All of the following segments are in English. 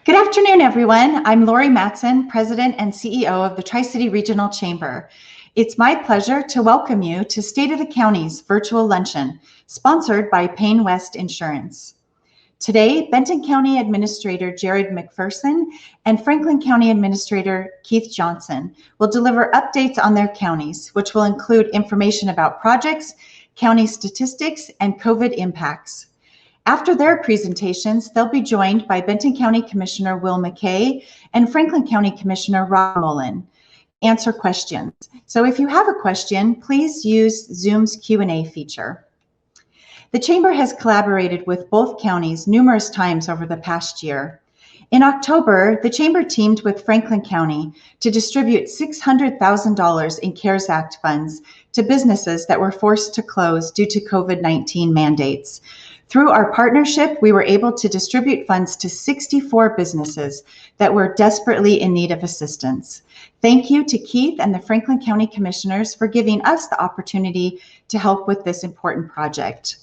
Good afternoon, everyone. I'm Lori Matson, President and CEO of the Tri-City Regional Chamber. It's my pleasure to welcome you to State of the County's virtual luncheon, sponsored by Payne West Insurance. Today, Benton County Administrator Jerrod MacPherson and Franklin County Administrator Keith Johnson will deliver updates on their counties, which will include information about projects, county statistics, and COVID impacts. After their presentations, they'll be joined by Benton County Commissioner Will McKay and Franklin County Commissioner Rob Mullen to answer questions. So if you have a question, please use Zoom's Q&A feature. The Chamber has collaborated with both counties numerous times over the past year. In October, the Chamber teamed with Franklin County to distribute $600,000 in CARES Act funds to businesses that were forced to close due to COVID-19 mandates. Through our partnership, we were able to distribute funds to 64 businesses that were desperately in need of assistance. Thank you to Keith and the Franklin County Commissioners for giving us the opportunity to help with this important project.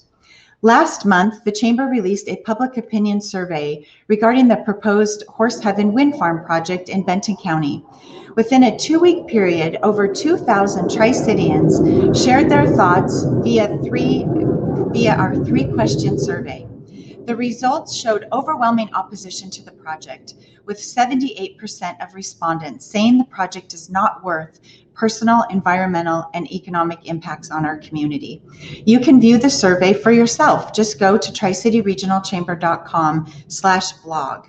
Last month, the Chamber released a public opinion survey regarding the proposed Horse Heaven Wind Farm project in Benton County. Within a 2-week period, over 2,000 Tri-Citians shared their thoughts via our 3-question survey. The results showed overwhelming opposition to the project, with 78% of respondents saying the project is not worth personal, environmental, and economic impacts on our community. You can view the survey for yourself. Just go to tricityregionalchamber.com/blog.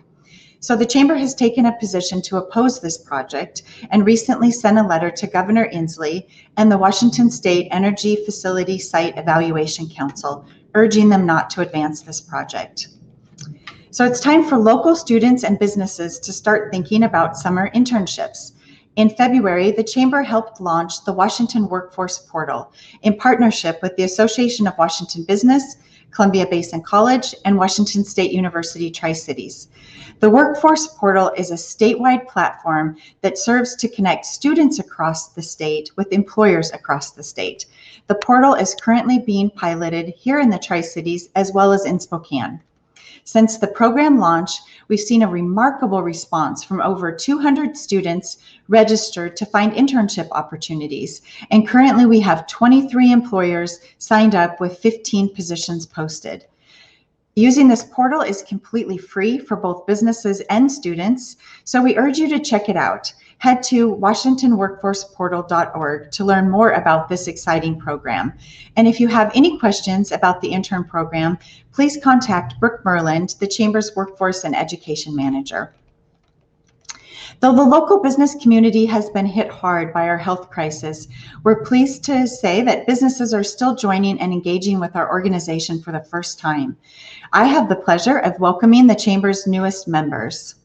So the Chamber has taken a position to oppose this project and recently sent a letter to Governor Inslee and the Washington State Energy Facility Site Evaluation Council, urging them not to advance this project. So it's time for local students and businesses to start thinking about summer internships. In February, the Chamber helped launch the Washington Workforce Portal in partnership with the Association of Washington Business, Columbia Basin College, and Washington State University Tri-Cities. The Workforce Portal is a statewide platform that serves to connect students across the state with employers across the state. The portal is currently being piloted here in the Tri-Cities as well as in Spokane. Since the program launch, we've seen a remarkable response from over 200 students registered to find internship opportunities. And currently we have 23 employers signed up with 15 positions posted. Using this portal is completely free for both businesses and students, so we urge you to check it out. Head to washingtonworkforceportal.org to learn more about this exciting program. And if you have any questions about the intern program, please contact Brooke Merland, the Chamber's Workforce and Education Manager. Though the local business community has been hit hard by our health crisis, we're pleased to say that businesses are still joining and engaging with our organization for the first time. I have the pleasure of welcoming the Chamber's newest members: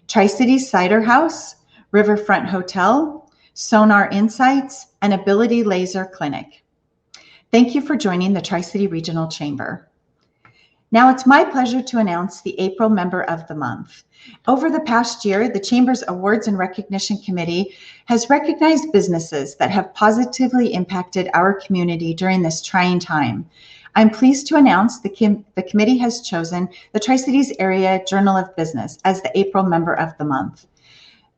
Tri-City Cider House, Riverfront Hotel, Sonar Insights, and Ability Laser Clinic. Thank you for joining the Tri-City Regional Chamber. Now it's my pleasure to announce the April Member of the Month. Over the past year, the Chamber's Awards and Recognition Committee has recognized businesses that have positively impacted our community during this trying time. I'm pleased to announce the committee has chosen the Tri-Cities Area Journal of Business as the April Member of the Month.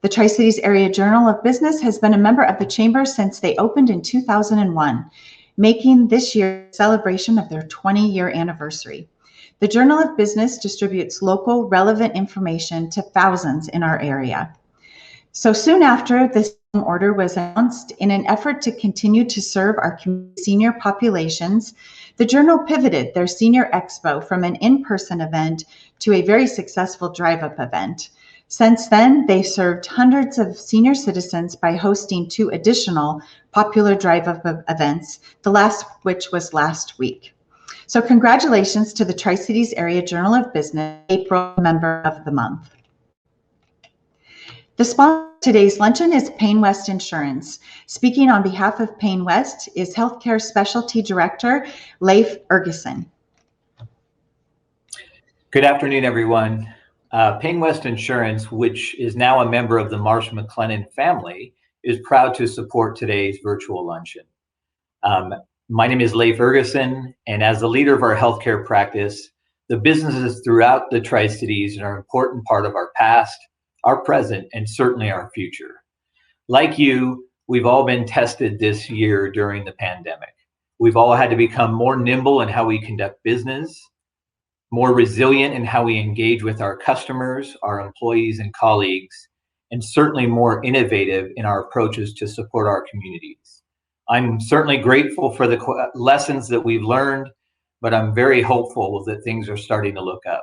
The Tri-Cities Area Journal of Business has been a member of the Chamber since they opened in 2001, making this year a celebration of their 20-year anniversary. The Journal of Business distributes local relevant information to thousands in our area. So soon after this order was announced, in an effort to continue to serve our senior populations, the Journal pivoted their Senior Expo from an in-person event to a very successful drive-up event. Since then, they've served hundreds of senior citizens by hosting 2 additional popular drive-up events, the last of which was last week. So congratulations to the Tri-Cities Area Journal of Business April Member of the Month. The sponsor of today's luncheon is Payne West Insurance. Speaking on behalf of Payne West is Healthcare Specialty Director Leif Ergeson. Good afternoon, everyone. Payne West Insurance, which is now a member of the Marsh McLennan family, is proud to support today's virtual luncheon. My name is Leif Ergeson, and as the leader of our healthcare practice, The businesses throughout the Tri-Cities are an important part of our past, our present, and certainly our future. Like you, we've all been tested this year during the pandemic. We've all had to become more nimble in how we conduct business, more resilient in how we engage with our customers, our employees and colleagues, and certainly more innovative in our approaches to support our communities. I'm certainly grateful for the lessons that we've learned, but I'm very hopeful that things are starting to look up.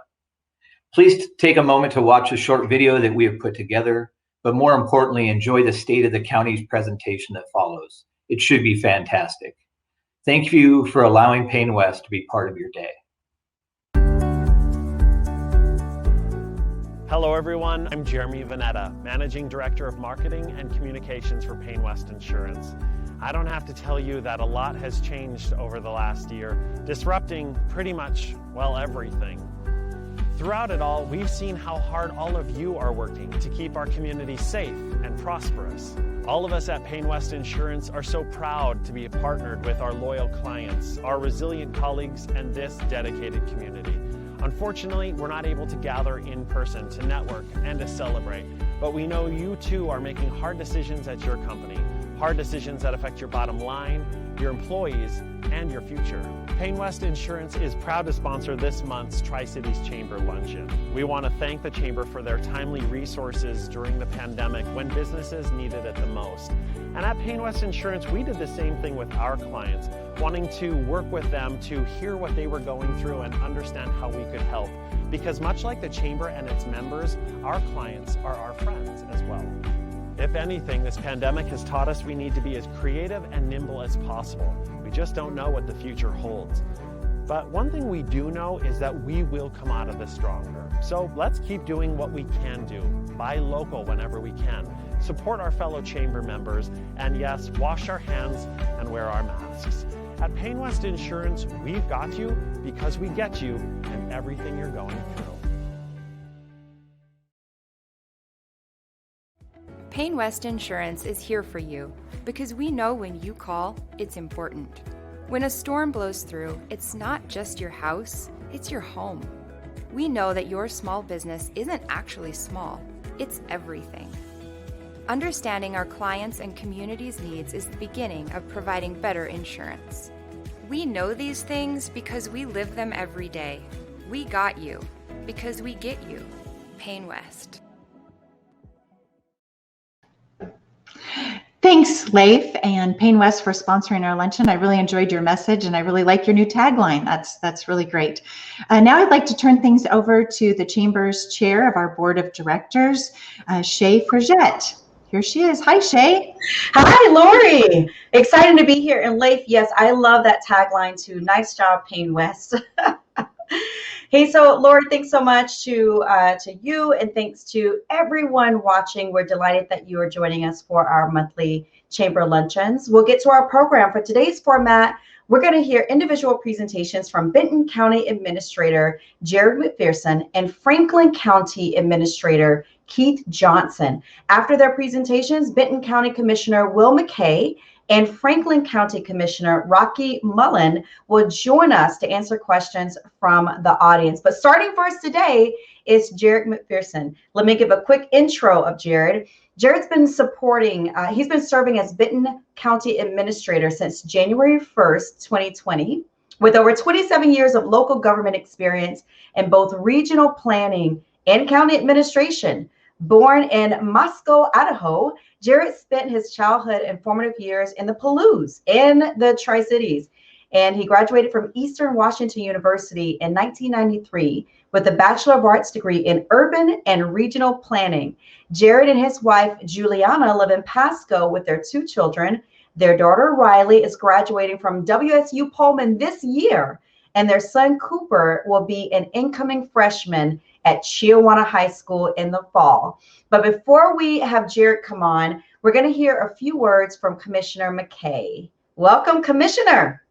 Please take a moment to watch a short video that we have put together, but more importantly, enjoy the State of the County's presentation that follows. It should be fantastic. Thank you for allowing Payne West to be part of your day. Hello everyone, I'm Jeremy Vanetta, Managing Director of Marketing and Communications for Payne West Insurance. I don't have to tell you that a lot has changed over the last year, disrupting pretty much, well, everything. Throughout it all, we've seen how hard all of you are working to keep our community safe and prosperous. All of us at Payne West Insurance are so proud to be partnered with our loyal clients, our resilient colleagues, and this dedicated community. Unfortunately, we're not able to gather in person to network and to celebrate, but we know you too are making hard decisions at your company, hard decisions that affect your bottom line, your employees, and your future. Payne West Insurance is proud to sponsor this month's Tri-Cities Chamber Luncheon. We want to thank the Chamber for their timely resources during the pandemic when businesses needed it the most. And at Payne West Insurance, we did the same thing with our clients, wanting to work with them to hear what they were going through and understand how we could help. Because much like the Chamber and its members, our clients are our friends as well. If anything, this pandemic has taught us we need to be as creative and nimble as possible. We just don't know what the future holds. But one thing we do know is that we will come out of this stronger. So let's keep doing what we can do. Buy local whenever we can. Support our fellow Chamber members. And yes, wash our hands and wear our masks. At Payne West Insurance, we've got you because we get you and everything you're going through. Payne West Insurance is here for you because we know when you call, it's important. When a storm blows through, it's not just your house, it's your home. We know that your small business isn't actually small, it's everything. Understanding our clients' and community's needs is the beginning of providing better insurance. We know these things because we live them every day. We got you because we get you. Payne West. Thanks, Leif and Payne West, for sponsoring our luncheon. I really enjoyed your message, and I really like your new tagline. That's really great. Now I'd like to turn things over to the Chamber's chair of our board of directors, Shay Frigette. Here she is. Hi, Shay. Hi, Lori. Excited to be here. And Leif, yes, I love that tagline too. Nice job, Payne West. Hey, so Lori, thanks so much to you, and thanks to everyone watching. We're delighted that you are joining us for our monthly Chamber Luncheons. We'll get to our program. For today's format, we're going to hear individual presentations from Benton County Administrator Jerrod MacPherson and Franklin County Administrator Keith Johnson. After their presentations, Benton County Commissioner Will McKay and Franklin County Commissioner Rocky Mullen will join us to answer questions from the audience. But starting first today is Jerrod MacPherson. Let me give a quick intro of Jerrod. Jerrod's been he's been serving as Benton County Administrator since January 1st, 2020, with over 27 years of local government experience in both regional planning and county administration. Born in Moscow, Idaho, Jerrod spent his childhood and formative years in the Palouse in the Tri-Cities, and he graduated from Eastern Washington University in 1993 with a Bachelor of Arts degree in Urban and Regional Planning. Jerrod and his wife, Juliana, live in Pasco with their 2 children. Their daughter, Riley, is graduating from WSU Pullman this year, and their son, Cooper, will be an incoming freshman at Chiawana High School in the fall. But before we have Jerrod come on, we're going to hear a few words from Commissioner McKay. Welcome, Commissioner.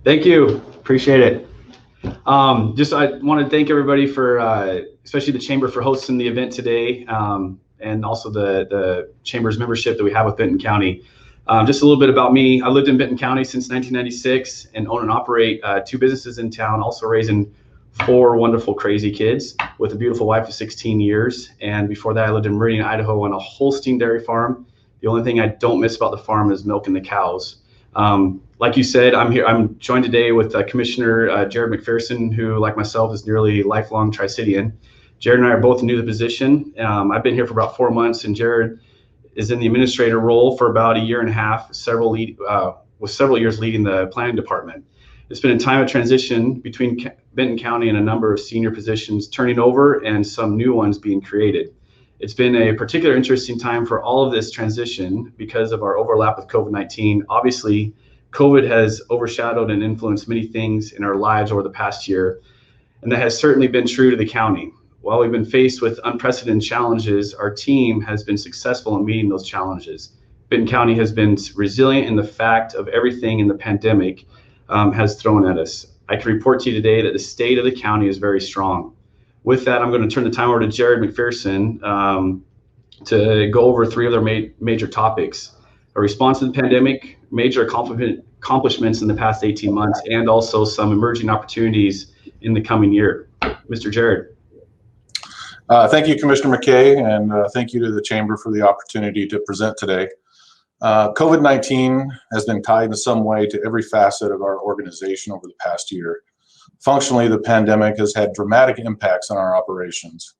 Thank you. Appreciate it. I want to thank everybody for, especially the Chamber, for hosting the event today, and also the Chamber's membership that we have with Benton County. Just a little bit about me. I lived in Benton County since 1996 and own and operate 2 businesses in town, also raising 4 wonderful, crazy kids with a beautiful wife of 16 years. And before that, I lived in Meridian, Idaho on a Holstein dairy farm. The only thing I don't miss about the farm is milking the cows. Like you said, I'm joined today with Commissioner Jerrod MacPherson, who, like myself, is nearly lifelong Tri-Citian. Jerrod and I are both new to the position. I've been here for about 4 months, and Jerrod is in the administrator role for about a year and a half, with several years leading the planning department. It's been a time of transition between Benton County and a number of senior positions turning over and some new ones being created. It's been a particularly interesting time for all of this transition because of our overlap with COVID-19. Obviously, COVID has overshadowed and influenced many things in our lives over the past year, and that has certainly been true to the county. While we've been faced with unprecedented challenges, our team has been successful in meeting those challenges. Benton County has been resilient in the fact of everything in the pandemic has thrown at us. I can report to you today that the state of the county is very strong. With that, I'm going to turn the time over to Jerrod MacPherson to go over 3 other major topics: a response to the pandemic, major accomplishments in the past 18 months, and also some emerging opportunities in the coming year. Mr. Jerrod. Thank you, Commissioner McKay, and thank you to the Chamber for the opportunity to present today. COVID-19 has been tied in some way to every facet of our organization over the past year. Functionally, the pandemic has had dramatic impacts on our operations.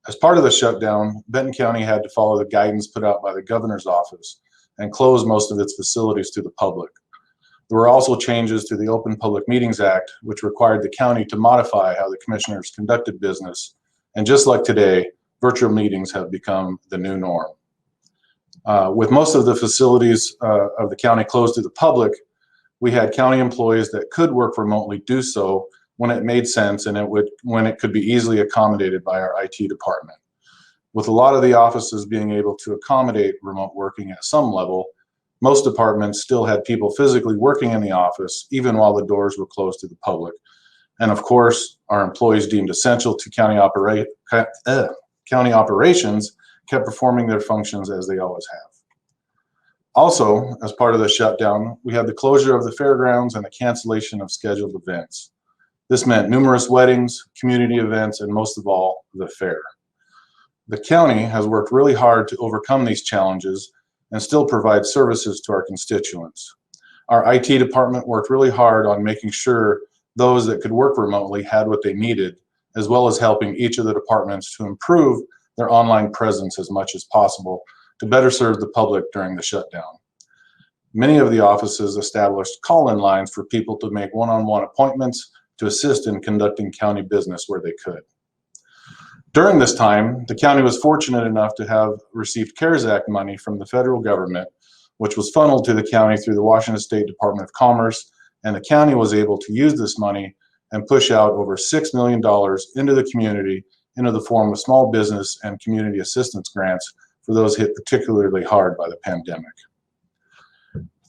As part of the shutdown, Benton County had to follow the guidance put out by the governor's office and close most of its facilities to the public. There were also changes to the Open Public Meetings Act, which required the county to modify how the commissioners conducted business. And just like today, virtual meetings have become the new norm. With most of the facilities of the county closed to the public, we had county employees that could work remotely do so when it made sense and when it could be easily accommodated by our IT department. With a lot of the offices being able to accommodate remote working at some level, most departments still had people physically working in the office even while the doors were closed to the public. And of course, our employees deemed essential to county operations kept performing their functions as they always have. Also, as part of the shutdown, we had the closure of the fairgrounds and the cancellation of scheduled events. This meant numerous weddings, community events, and most of all, the fair. The county has worked really hard to overcome these challenges and still provide services to our constituents. Our IT department worked really hard on making sure those that could work remotely had what they needed, as well as helping each of the departments to improve their online presence as much as possible to better serve the public during the shutdown. Many of the offices established call-in lines for people to make one-on-one appointments to assist in conducting county business where they could. During this time, the county was fortunate enough to have received CARES Act money from the federal government, which was funneled to the county through the Washington State Department of Commerce, and the county was able to use this money and push out over $6 million into the community into the form of small business and community assistance grants for those hit particularly hard by the pandemic.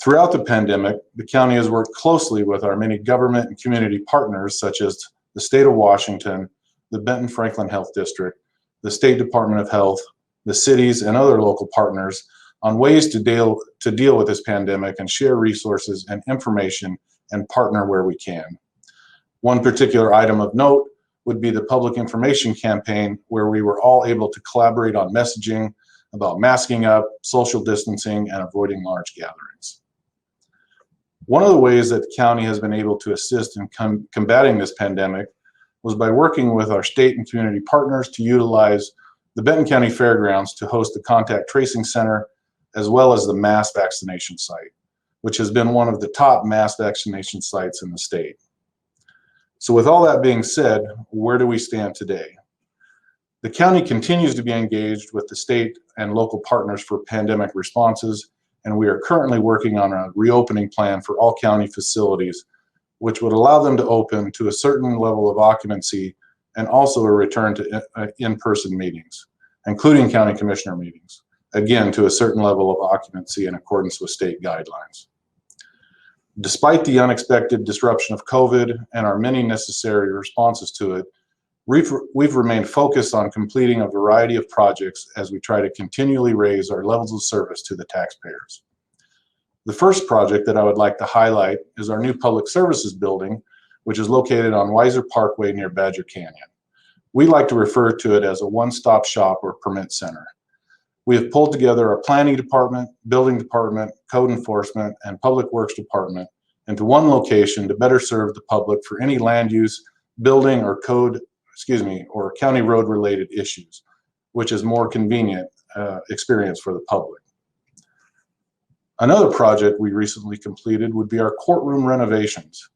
Throughout the pandemic, the county has worked closely with our many government and community partners, such as the state of Washington, the Benton Franklin Health District, the State Department of Health, the cities, and other local partners on ways to deal with this pandemic and share resources and information and partner where we can. One particular item of note would be the public information campaign, where we were all able to collaborate on messaging about masking up, social distancing, and avoiding large gatherings. One of the ways that the county has been able to assist in combating this pandemic was by working with our state and community partners to utilize the Benton County Fairgrounds to host the contact tracing center, as well as the mass vaccination site, which has been one of the top mass vaccination sites in the state. So with all that being said, where do we stand today? The county continues to be engaged with the state and local partners for pandemic responses, and we are currently working on a reopening plan for all county facilities, which would allow them to open to a certain level of occupancy and also a return to in-person meetings, including county commissioner meetings, again, to a certain level of occupancy in accordance with state guidelines. Despite the unexpected disruption of COVID and our many necessary responses to it, we've remained focused on completing a variety of projects as we try to continually raise our levels of service to the taxpayers. The first project that I would like to highlight is our new public services building, which is located on Weiser Parkway near Badger Canyon. We like to refer to it as a one-stop shop or permit center. We have pulled together our planning department, building department, code enforcement, and public works department into one location to better serve the public for any land use, building, or or county road related issues, which is more convenient experience for the public. Another project we recently completed would be our courtroom renovations.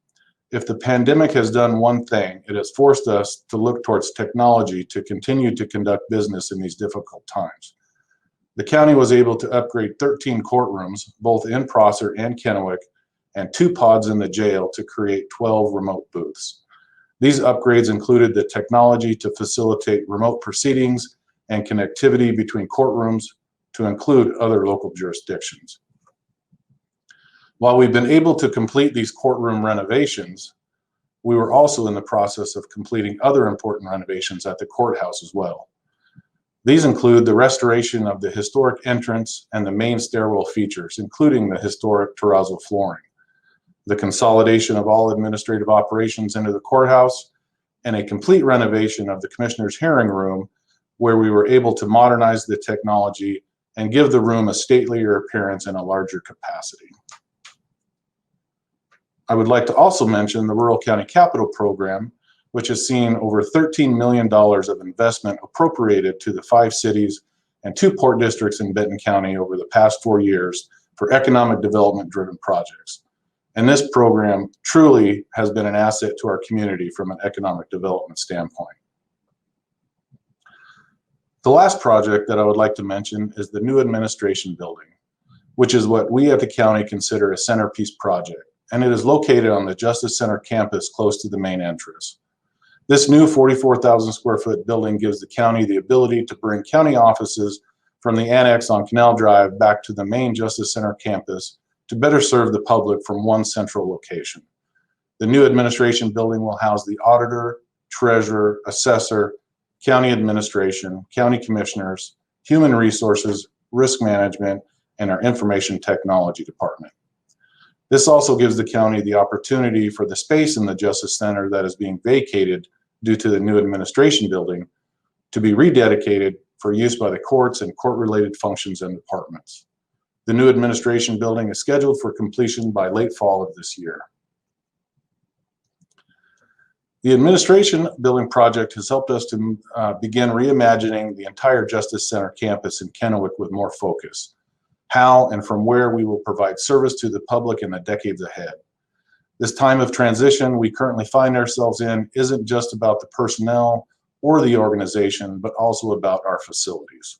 If the pandemic has done one thing, it has forced us to look towards technology to continue to conduct business in these difficult times. The county was able to upgrade 13 courtrooms, both in Prosser and Kennewick, and 2 pods in the jail to create 12 remote booths. These upgrades included the technology to facilitate remote proceedings and connectivity between courtrooms to include other local jurisdictions. While we've been able to complete these courtroom renovations, we were also in the process of completing other important renovations at the courthouse as well. These include the restoration of the historic entrance and the main stairwell features, including the historic terrazzo flooring, the consolidation of all administrative operations into the courthouse, and a complete renovation of the Commissioner's hearing room, where we were able to modernize the technology and give the room a statelier appearance and a larger capacity. I would like to also mention the Rural County Capital Program, which has seen over $13 million of investment appropriated to the 5 cities and 2 port districts in Benton County over the past 4 years for economic development driven projects. And this program truly has been an asset to our community from an economic development standpoint. The last project that I would like to mention is the new administration building, which is what we at the county consider a centerpiece project, and it is located on the Justice Center campus close to the main entrance. This new 44,000 square foot building gives the county the ability to bring county offices from the annex on Canal Drive back to the main Justice Center campus to better serve the public from one central location. The new administration building will house the auditor, treasurer, assessor, county administration, county commissioners, human resources, risk management, and our information technology department. This also gives the county the opportunity for the space in the Justice Center that is being vacated due to the new administration building to be rededicated for use by the courts and court-related functions and departments. The new administration building is scheduled for completion by late fall of this year. The administration building project has helped us to begin reimagining the entire Justice Center campus in Kennewick with more focus, how and from where we will provide service to the public in the decades ahead. This time of transition we currently find ourselves in isn't just about the personnel or the organization, but also about our facilities.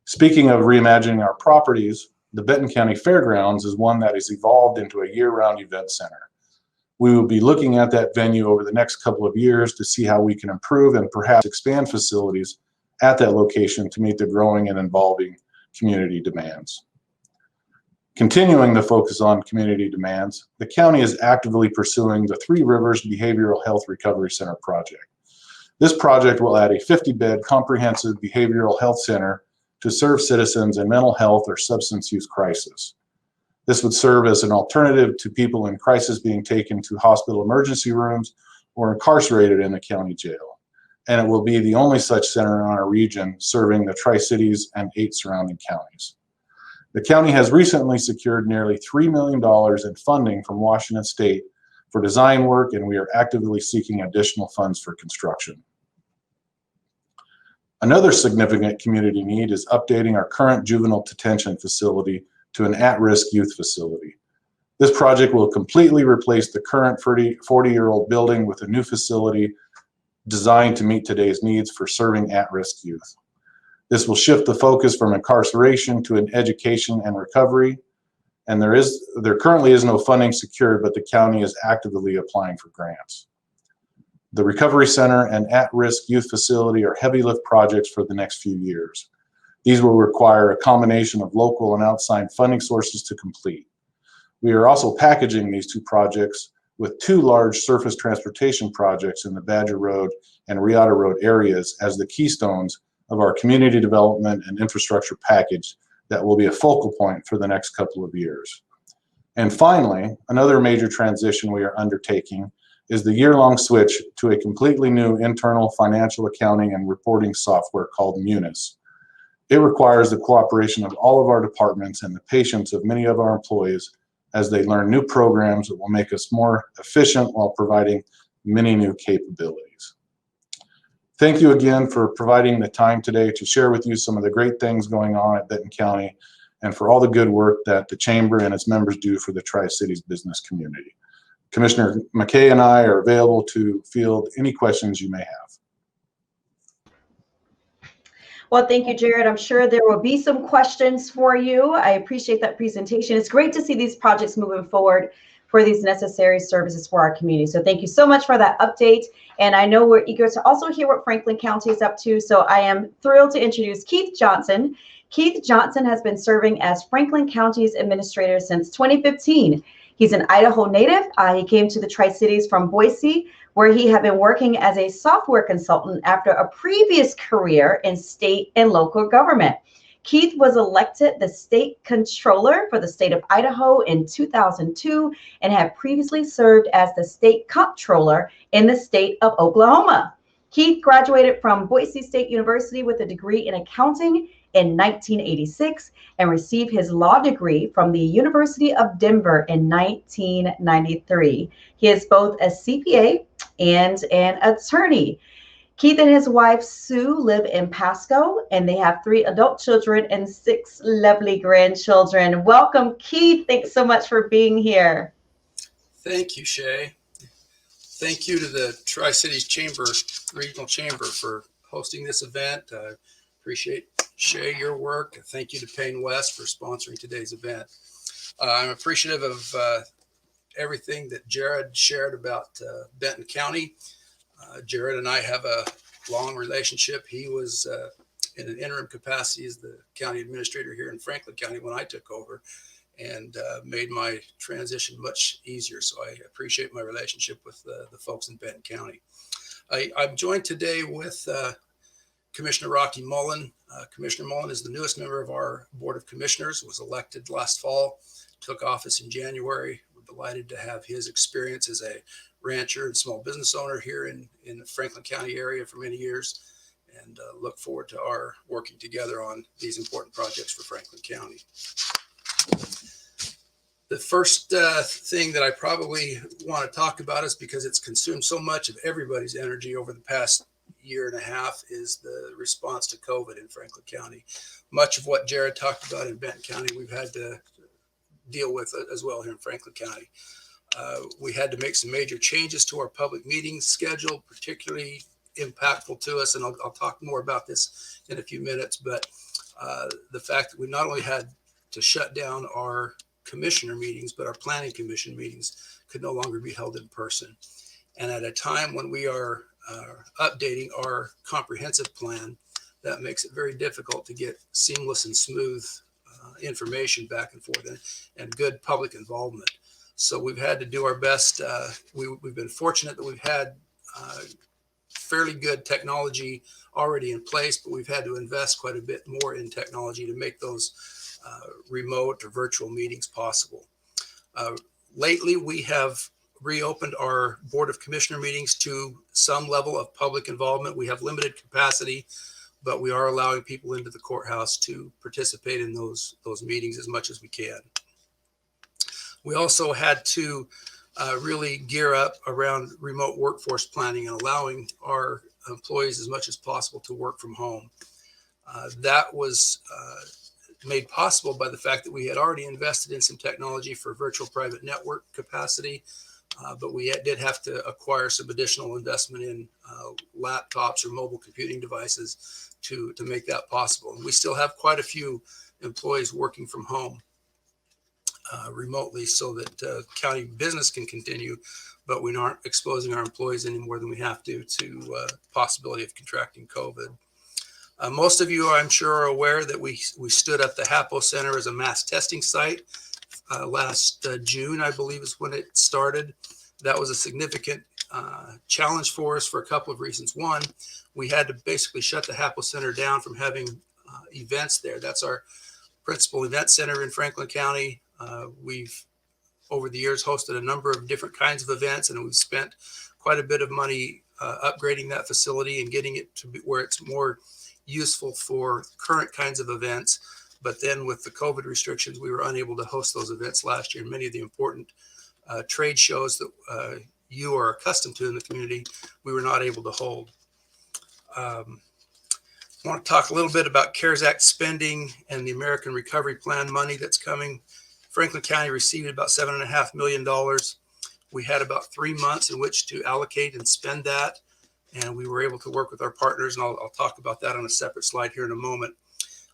Speaking of reimagining our properties, the Benton County Fairgrounds is one that has evolved into a year-round event center. We will be looking at that venue over the next couple of years to see how we can improve and perhaps expand facilities at that location to meet the growing and evolving community demands. Continuing the focus on community demands, the county is actively pursuing the Three Rivers Behavioral Health Recovery Center project. This project will add a 50-bed comprehensive behavioral health center to serve citizens in mental health or substance use crisis. This would serve as an alternative to people in crisis being taken to hospital emergency rooms or incarcerated in the county jail. And it will be the only such center in our region serving the Tri-Cities and 8 surrounding counties. The county has recently secured nearly $3 million in funding from Washington State for design work, and we are actively seeking additional funds for construction. Another significant community need is updating our current juvenile detention facility to an at-risk youth facility. This project will completely replace the current 40-year-old building with a new facility designed to meet today's needs for serving at-risk youth. This will shift the focus from incarceration to an education and recovery, and there currently is no funding secured, but the county is actively applying for grants. The Recovery Center and at-risk youth facility are heavy lift projects for the next few years. These will require a combination of local and outside funding sources to complete. We are also packaging these 2 projects with 2 large surface transportation projects in the Badger Road and Riata Road areas as the keystones of our community development and infrastructure package that will be a focal point for the next couple of years. And finally, another major transition we are undertaking is the year-long switch to a completely new internal financial accounting and reporting software called Munis. It requires the cooperation of all of our departments and the patience of many of our employees as they learn new programs that will make us more efficient while providing many new capabilities. Thank you again for providing the time today to share with you some of the great things going on at Benton County and for all the good work that the Chamber and its members do for the Tri-Cities business community. Commissioner McKay and I are available to field any questions you may have. Well, thank you, Jerrod. I'm sure there will be some questions for you. I appreciate that presentation. It's great to see these projects moving forward for these necessary services for our community. So thank you so much for that update. And I know we're eager to also hear what Franklin County is up to. So I am thrilled to introduce Keith Johnson. Keith Johnson has been serving as Franklin County's administrator since 2015. He's an Idaho native. He came to the Tri-Cities from Boise, where he had been working as a software consultant after a previous career in state and local government. Keith was elected the state controller for the state of Idaho in 2002 and had previously served as the state comptroller in the state of Oklahoma. Keith graduated from Boise State University with a degree in accounting in 1986 and received his law degree from the University of Denver in 1993. He is both a CPA and an attorney. Keith and his wife, Sue, live in Pasco, and they have 3 adult children and 6 lovely grandchildren. Welcome, Keith. Thanks so much for being here. Thank you, Shay. Thank you to the Tri-Cities Chamber, Regional Chamber, for hosting this event. I appreciate, Shay, your work. Thank you to Payne West for sponsoring today's event. I'm appreciative of everything that Jerrod shared about Benton County. Jerrod and I have a long relationship. He was in an interim capacity as the county administrator here in Franklin County when I took over, and made my transition much easier. So I appreciate my relationship with the folks in Benton County. I'm joined today with Commissioner Rocky Mullen. Commissioner Mullen is the newest member of our Board of Commissioners, was elected last fall, took office in January. We're delighted to have his experience as a rancher and small business owner here in the Franklin County area for many years, and look forward to our working together on these important projects for Franklin County. The first thing that I probably want to talk about is because it's consumed so much of everybody's energy over the past year and a half is the response to COVID in Franklin County. Much of what Jerrod talked about in Benton County, we've had to deal with as well here in Franklin County. We had to make some major changes to our public meetings schedule, particularly impactful to us. And I'll talk more about this in a few minutes, but the fact that we not only had to shut down our commissioner meetings, but our planning commission meetings could no longer be held in person. And at a time when we are updating our comprehensive plan, that makes it very difficult to get seamless and smooth information back and forth and good public involvement. So we've had to do our best. We've been fortunate that we've had fairly good technology already in place, but we've had to invest quite a bit more in technology to make those remote or virtual meetings possible. Lately, we have reopened our Board of Commissioner meetings to some level of public involvement. We have limited capacity, but we are allowing people into the courthouse to participate in those meetings as much as we can. We also had to really gear up around remote workforce planning and allowing our employees as much as possible to work from home. That was made possible by the fact that we had already invested in some technology for virtual private network capacity, but we did have to acquire some additional investment in laptops or mobile computing devices to make that possible. And we still have quite a few employees working from home remotely so that county business can continue, but we aren't exposing our employees any more than we have to possibility of contracting COVID. Most of you, I'm sure, are aware that we stood up the HAPO Center as a mass testing site last June, I believe is when it started. That was a significant challenge for us for a couple of reasons. One, we had to basically shut the HAPO Center down from having events there. That's our principal event center in Franklin County. We've over the years hosted a number of different kinds of events, and we've spent quite a bit of money upgrading that facility and getting it to be where it's more useful for current kinds of events. But then with the COVID restrictions, we were unable to host those events last year. Many of the important trade shows that you are accustomed to in the community, we were not able to hold. I want to talk a little bit about CARES Act spending and the American Recovery Plan money that's coming. Franklin County received about $7.5 million. We had about 3 months in which to allocate and spend that, and we were able to work with our partners, and I'll talk about that on a separate slide here in a moment.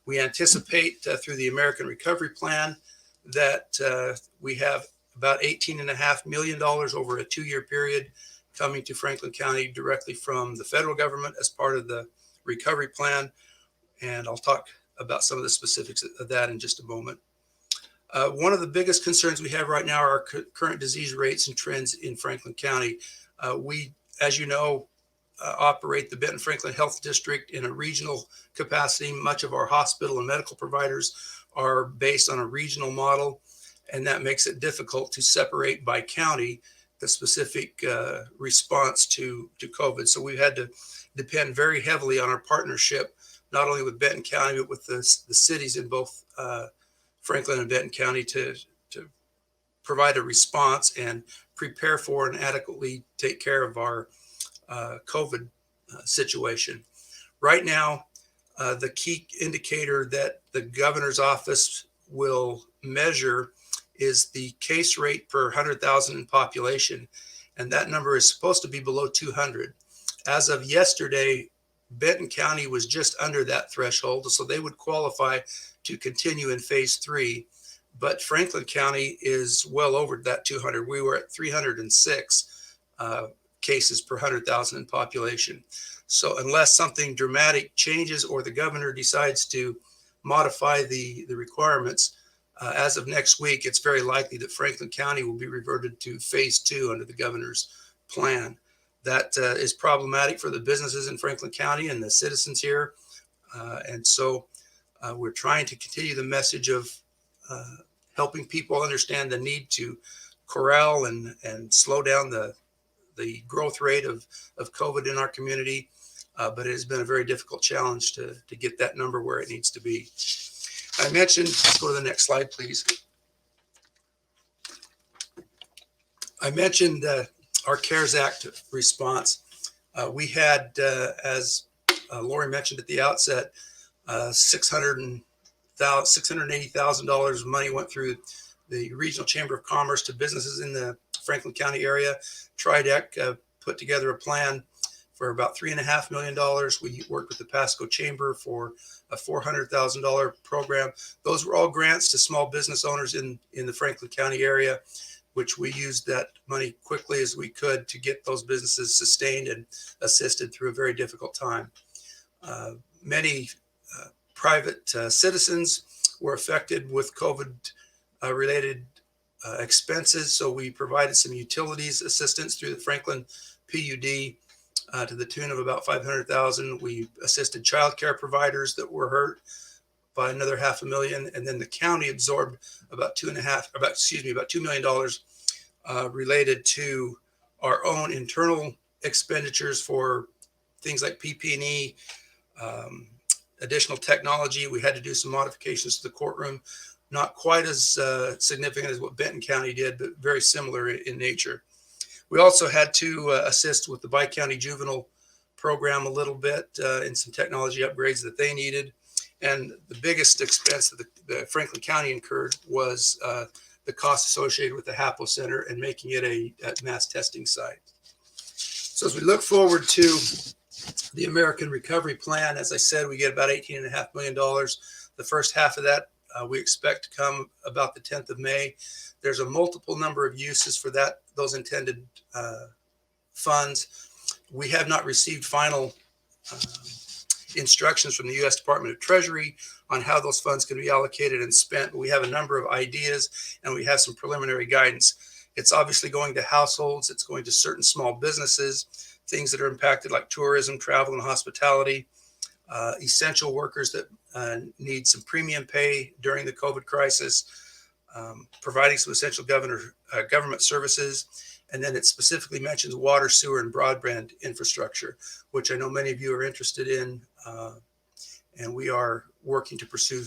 We anticipate through the American Recovery Plan that we have about $18.5 million over a 2-year period coming to Franklin County directly from the federal government as part of the recovery plan. And I'll talk about some of the specifics of that in just a moment. One of the biggest concerns we have right now are our current disease rates and trends in Franklin County. We, as you know, operate the Benton Franklin Health District in a regional capacity. Much of our hospital and medical providers are based on a regional model, and that makes it difficult to separate by county the specific response to COVID. So we've had to depend very heavily on our partnership, not only with Benton County, but with the cities in both Franklin and Benton County to provide a response and prepare for and adequately take care of our COVID situation. Right now, the key indicator that the governor's office will measure is the case rate per 100,000 in population, and that number is supposed to be below 200. As of yesterday, Benton County was just under that threshold, so they would qualify to continue in phase 3. But Franklin County is well over that 200. We were at 306 cases per 100,000 in population. So unless something dramatic changes or the governor decides to modify the requirements, as of next week, it's very likely that Franklin County will be reverted to phase 2 under the governor's plan. That is problematic for the businesses in Franklin County and the citizens here. And so we're trying to continue the message of helping people understand the need to corral and slow down the growth rate of COVID in our community. But it has been a very difficult challenge to get that number where it needs to be. I mentioned, let's go to the next slide, please. I mentioned our CARES Act response. We had, as Lori mentioned at the outset, $680,000 of money went through the Regional Chamber of Commerce to businesses in the Franklin County area. TRIDEC put together a plan for about $3.5 million. We worked with the Pasco Chamber for a $400,000 program. Those were all grants to small business owners in the Franklin County area, which we used that money quickly as we could to get those businesses sustained and assisted through a very difficult time. Many private citizens were affected with COVID related expenses. So we provided some utilities assistance through the Franklin PUD to the tune of about $500,000. We assisted childcare providers that were hurt by another $500,000, and then the county absorbed about $2 million related to our own internal expenditures for things like PP&E, additional technology. We had to do some modifications to the courtroom, not quite as significant as what Benton County did, but very similar in nature. We also had to assist with the Bi-County Juvenile Program a little bit in some technology upgrades that they needed. And the biggest expense that the Franklin County incurred was the cost associated with the HAPO Center and making it a mass testing site. So as we look forward to the American Recovery Plan, as I said, we get about $18.5 million. The first half of that we expect to come about the 10th of May. There's a multiple number of uses for those intended funds. We have not received final instructions from the U.S. Department of Treasury on how those funds can be allocated and spent. But we have a number of ideas and we have some preliminary guidance. It's obviously going to households. It's going to certain small businesses, things that are impacted like tourism, travel, and hospitality, essential workers that need some premium pay during the COVID crisis, providing some essential government services. And then it specifically mentions water, sewer, and broadband infrastructure, which I know many of you are interested in. And we are working to pursue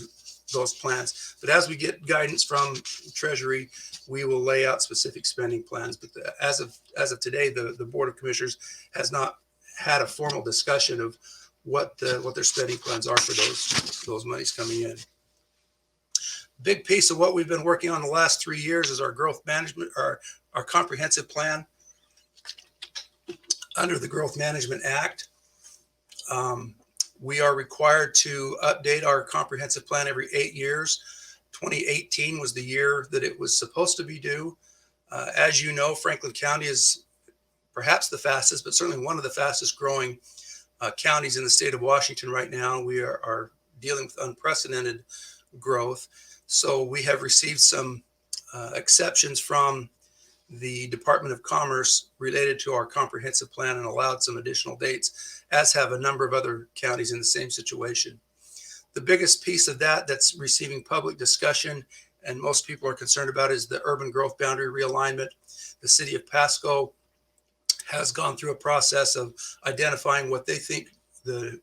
those plans. But as we get guidance from Treasury, we will lay out specific spending plans. But as of today, the Board of Commissioners has not had a formal discussion of what their spending plans are for those monies coming in. Big piece of what we've been working on the last 3 years is our growth management, our comprehensive plan under the Growth Management Act. We are required to update our comprehensive plan every 8 years. 2018 was the year that it was supposed to be due. As you know, Franklin County is perhaps the fastest, but certainly one of the fastest growing counties in the state of Washington right now. We are dealing with unprecedented growth. So we have received some exceptions from the Department of Commerce related to our comprehensive plan and allowed some additional dates, as have a number of other counties in the same situation. The biggest piece of that that's receiving public discussion and most people are concerned about is the urban growth boundary realignment. The city of Pasco has gone through a process of identifying what they think the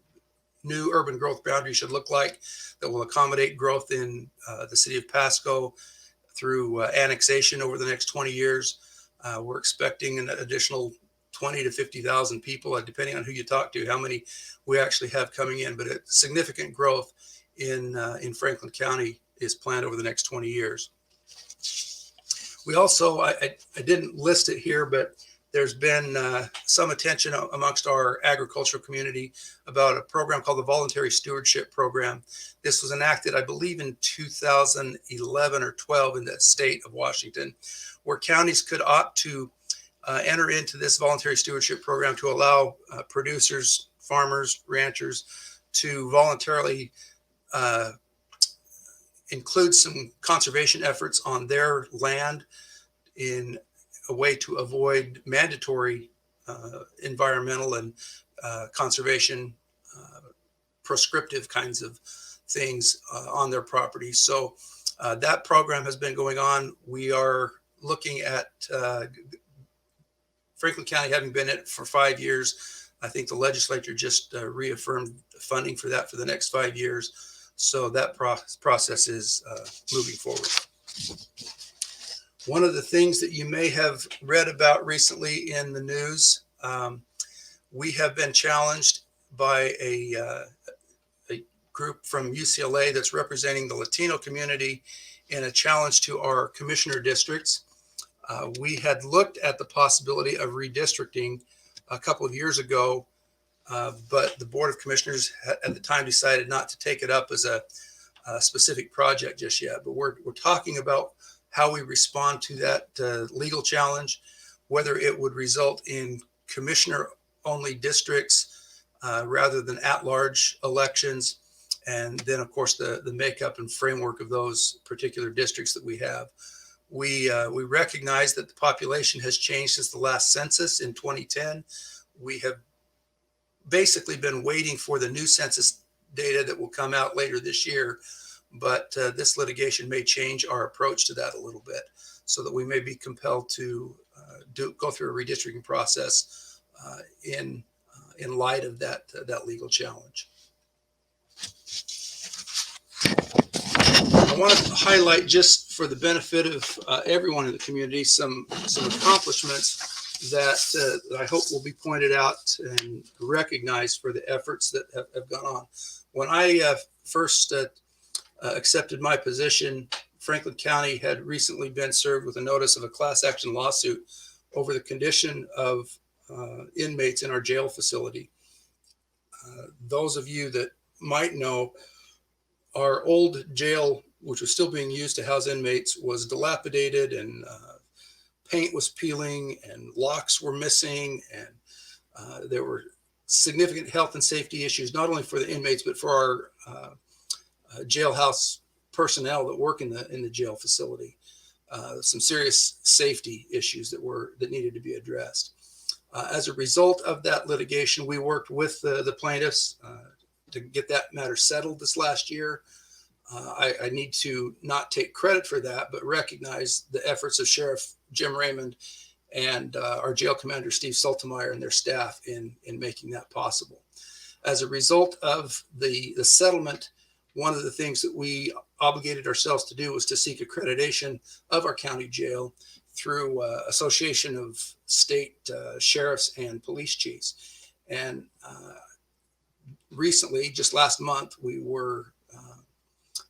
new urban growth boundary should look like that will accommodate growth in the city of Pasco through annexation over the next 20 years. We're expecting an additional 20 to 50,000 people, depending on who you talk to, how many we actually have coming in. But a significant growth in Franklin County is planned over the next 20 years. We also, I didn't list it here, but there's been some attention amongst our agricultural community about a program called the Voluntary Stewardship Program. This was enacted, I believe, in 2011 or 12 in the state of Washington, where counties could opt to enter into this voluntary stewardship program to allow producers, farmers, ranchers to voluntarily include some conservation efforts on their land in a way to avoid mandatory environmental and conservation prescriptive kinds of things on their property. So that program has been going on. We are looking at Franklin County having been in it for 5 years. I think the legislature just reaffirmed funding for that for the next 5 years. So that process is moving forward. One of the things that you may have read about recently in the news, we have been challenged by a group from UCLA that's representing the Latino community in a challenge to our commissioner districts. We had looked at the possibility of redistricting a couple of years ago, but the Board of Commissioners at the time decided not to take it up as a specific project just yet. But we're talking about how we respond to that legal challenge, whether it would result in commissioner-only districts rather than at-large elections, and then, of course, the makeup and framework of those particular districts that we have. We recognize that the population has changed since the last census in 2010. We have basically been waiting for the new census data that will come out later this year. But this litigation may change our approach to that a little bit, so that we may be compelled to go through a redistricting process in light of that legal challenge. I want to highlight, just for the benefit of everyone in the community, some accomplishments that I hope will be pointed out and recognized for the efforts that have gone on. When I first accepted my position, Franklin County had recently been served with a notice of a class action lawsuit over the condition of inmates in our jail facility. Those of you that might know, our old jail, which was still being used to house inmates, was dilapidated, and paint was peeling and locks were missing, and there were significant health and safety issues, not only for the inmates, but for our jailhouse personnel that work in the jail facility. Some serious safety issues that needed to be addressed. As a result of that litigation, we worked with the plaintiffs to get that matter settled this last year. I need to not take credit for that, but recognize the efforts of Sheriff Jim Raymond and our jail commander, Steve Saltemeyer, and their staff in making that possible. As a result of the settlement, one of the things that we obligated ourselves to do was to seek accreditation of our county jail through Association of State Sheriffs and Police Chiefs. And recently, just last month, we were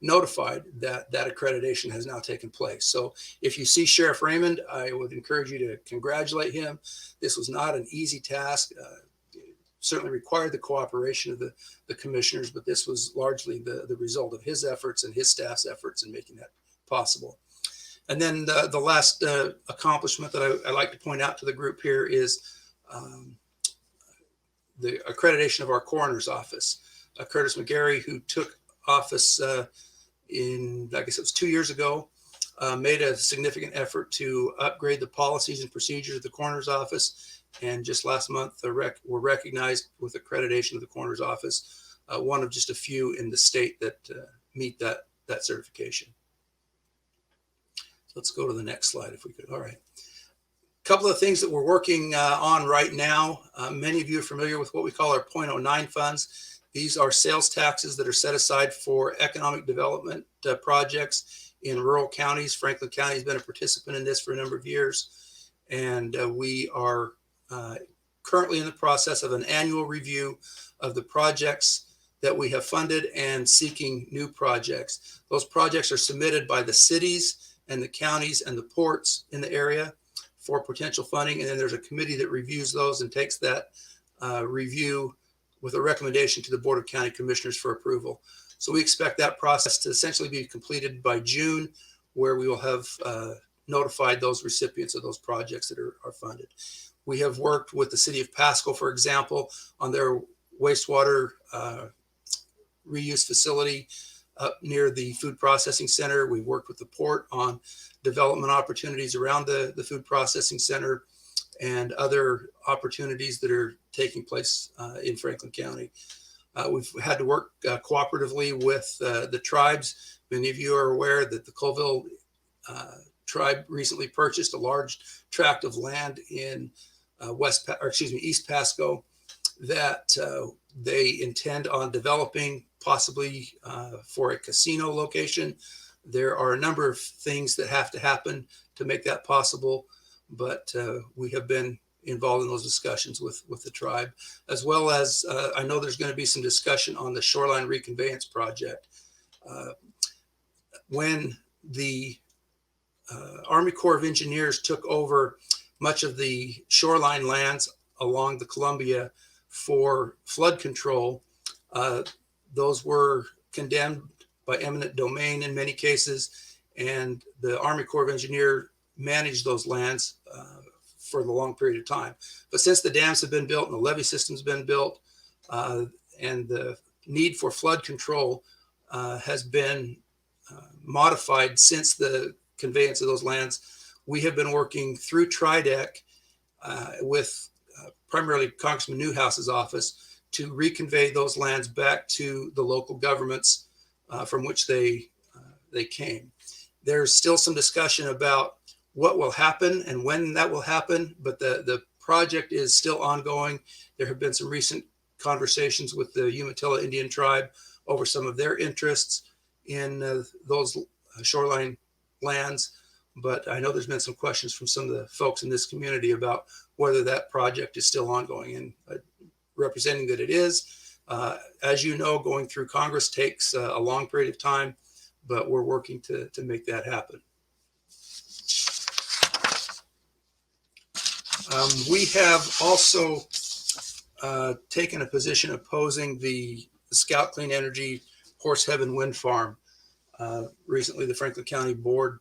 notified that that accreditation has now taken place. So if you see Sheriff Raymond, I would encourage you to congratulate him. This was not an easy task. It certainly required the cooperation of the commissioners, but this was largely the result of his efforts and his staff's efforts in making that possible. And then the last accomplishment that I like to point out to the group here is the accreditation of our coroner's office. Curtis McGarry, who took office in, I guess it was 2 years ago, made a significant effort to upgrade the policies and procedures of the coroner's office. And just last month, were recognized with accreditation of the coroner's office, one of just a few in the state that meet that certification. Let's go to the next slide if we could. All right. A couple of things that we're working on right now. Many of you are familiar with what we call our .09 funds. These are sales taxes that are set aside for economic development projects in rural counties. Franklin County has been a participant in this for a number of years. And we are currently in the process of an annual review of the projects that we have funded and seeking new projects. Those projects are submitted by the cities and the counties and the ports in the area for potential funding. And then there's a committee that reviews those and takes that review with a recommendation to the Board of County Commissioners for approval. So we expect that process to essentially be completed by June, where we will have notified those recipients of those projects that are funded. We have worked with the city of Pasco, for example, on their wastewater reuse facility up near the food processing center. We worked with the port on development opportunities around the food processing center and other opportunities that are taking place in Franklin County. We've had to work cooperatively with the tribes. Many of you are aware that the Colville tribe recently purchased a large tract of land in East Pasco that they intend on developing, possibly for a casino location. There are a number of things that have to happen to make that possible, but we have been involved in those discussions with the tribe, as well as I know there's going to be some discussion on the shoreline reconveyance project. When the Army Corps of Engineers took over much of the shoreline lands along the Columbia for flood control, those were condemned by eminent domain in many cases, and the Army Corps of Engineers managed those lands for the long period of time. But since the dams have been built and the levee system's been built, and the need for flood control has been modified since the conveyance of those lands, we have been working through TRIDEC with primarily Congressman Newhouse's office to reconvey those lands back to the local governments from which they came. There's still some discussion about what will happen and when that will happen, but the project is still ongoing. There have been some recent conversations with the Umatilla Indian tribe over some of their interests in those shoreline lands. But I know there's been some questions from some of the folks in this community about whether that project is still ongoing, and representing that it is. As you know, going through Congress takes a long period of time, but we're working to make that happen. We have also taken a position opposing the Scout Clean Energy Horse Heaven Wind Farm. Recently, the Franklin County Board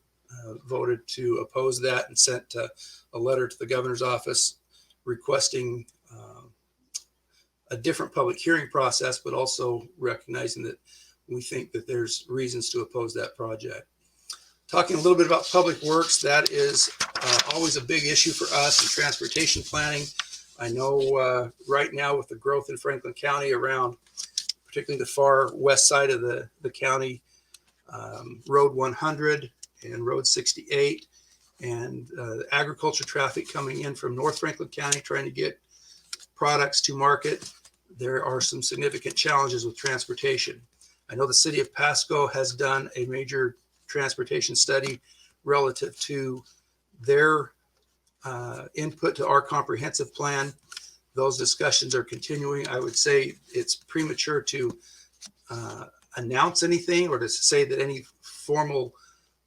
voted to oppose that and sent a letter to the governor's office requesting a different public hearing process, but also recognizing that we think that there's reasons to oppose that project. Talking a little bit about public works, that is always a big issue for us in transportation planning. I know right now with the growth in Franklin County around, particularly the far west side of the county, Road 100 and Road 68, and agriculture traffic coming in from North Franklin County trying to get products to market. There are some significant challenges with transportation. I know the city of Pasco has done a major transportation study relative to their input to our comprehensive plan. Those discussions are continuing. I would say it's premature to announce anything or to say that any formal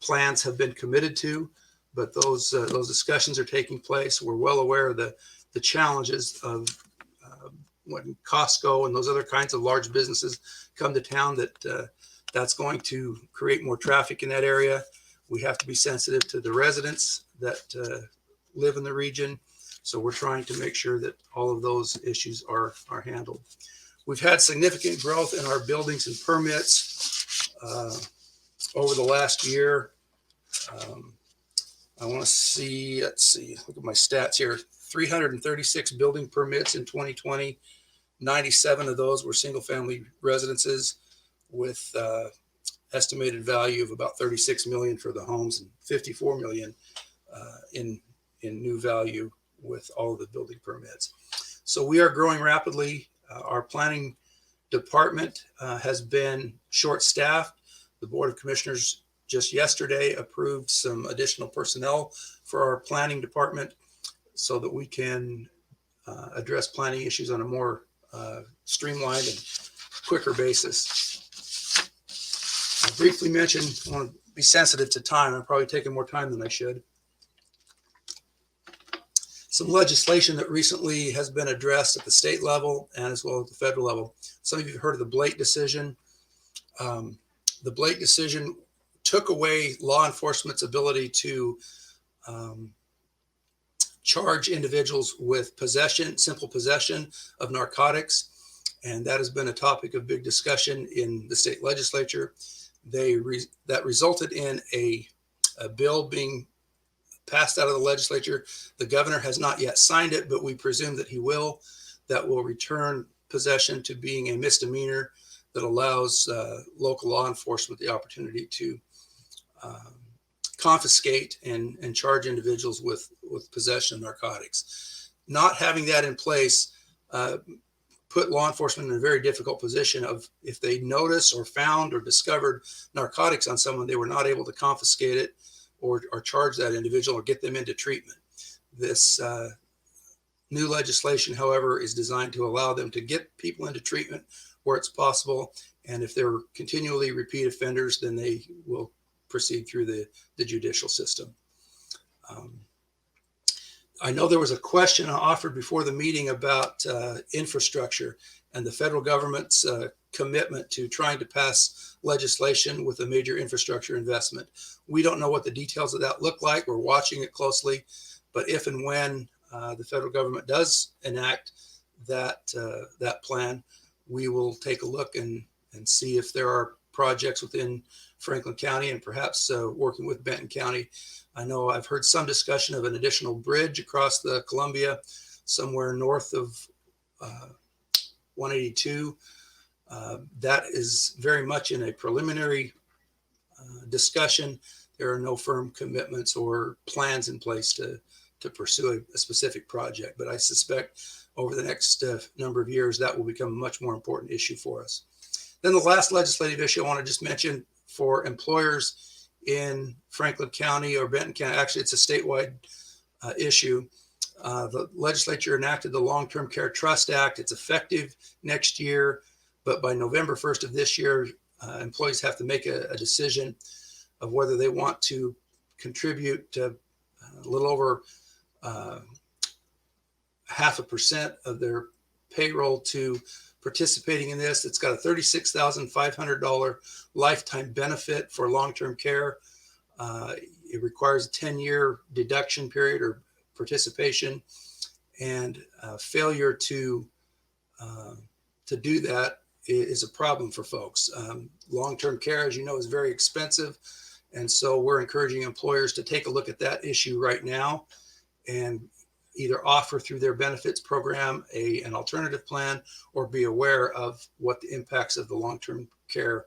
plans have been committed to, but those discussions are taking place. We're well aware of the challenges of when Costco and those other kinds of large businesses come to town, that's going to create more traffic in that area. We have to be sensitive to the residents that live in the region. So we're trying to make sure that all of those issues are handled. We've had significant growth in our buildings and permits over the last year. I want to see, let's see, look at my stats here. 336 building permits in 2020. 97 of those were single family residences with estimated value of about 36 million for the homes and 54 million in new value with all of the building permits. So we are growing rapidly. Our planning department has been short-staffed. The Board of Commissioners just yesterday approved some additional personnel for our planning department so that we can address planning issues on a more streamlined and quicker basis. I briefly mentioned, I want to be sensitive to time. I'm probably taking more time than I should. Some legislation that recently has been addressed at the state level and as well as the federal level. Some of you have heard of the Blake decision. The Blake decision took away law enforcement's ability to charge individuals with possession, simple possession of narcotics. And that has been a topic of big discussion in the state legislature. That resulted in a bill being passed out of the legislature. The governor has not yet signed it, but we presume that he will. That will return possession to being a misdemeanor that allows local law enforcement the opportunity to confiscate and charge individuals with possession of narcotics. Not having that in place put law enforcement in a very difficult position of if they notice or found or discovered narcotics on someone, they were not able to confiscate it or charge that individual or get them into treatment. This new legislation, however, is designed to allow them to get people into treatment where it's possible. And if they're continually repeat offenders, then they will proceed through the judicial system. I know there was a question offered before the meeting about infrastructure and the federal government's commitment to trying to pass legislation with a major infrastructure investment. We don't know what the details of that look like. We're watching it closely, but if and when the federal government does enact that plan, we will take a look and see if there are projects within Franklin County and perhaps working with Benton County. I know I've heard some discussion of an additional bridge across the Columbia somewhere north of 182. That is very much in a preliminary discussion. There are no firm commitments or plans in place to pursue a specific project, but I suspect over the next number of years that will become a much more important issue for us. Then the last legislative issue I want to just mention for employers in Franklin County or Benton County, actually it's a statewide issue. The legislature enacted the Long-Term Care Trust Act. It's effective next year, but by November 1st of this year, employees have to make a decision of whether they want to contribute a little over 0.5% of their payroll to participating in this. It's got a $36,500 lifetime benefit for long-term care. It requires a 10-year deduction period or participation, and failure to do that is a problem for folks. Long-term care, as you know, is very expensive, and so we're encouraging employers to take a look at that issue right now and either offer through their benefits program an alternative plan or be aware of what the impacts of the long-term care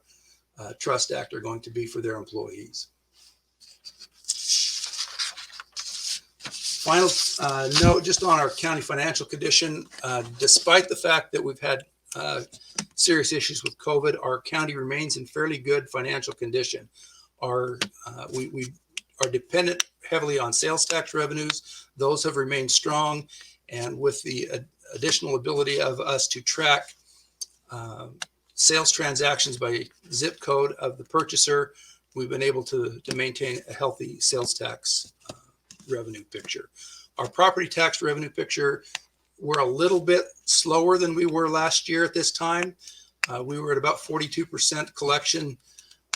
Trust Act are going to be for their employees. Final note just on our county financial condition. Despite the fact that we've had serious issues with COVID, our county remains in fairly good financial condition. We are dependent heavily on sales tax revenues. Those have remained strong, and with the additional ability of us to track sales transactions by zip code of the purchaser, we've been able to maintain a healthy sales tax revenue picture. Our property tax revenue picture, we're a little bit slower than we were last year at this time. We were at about 42% collection.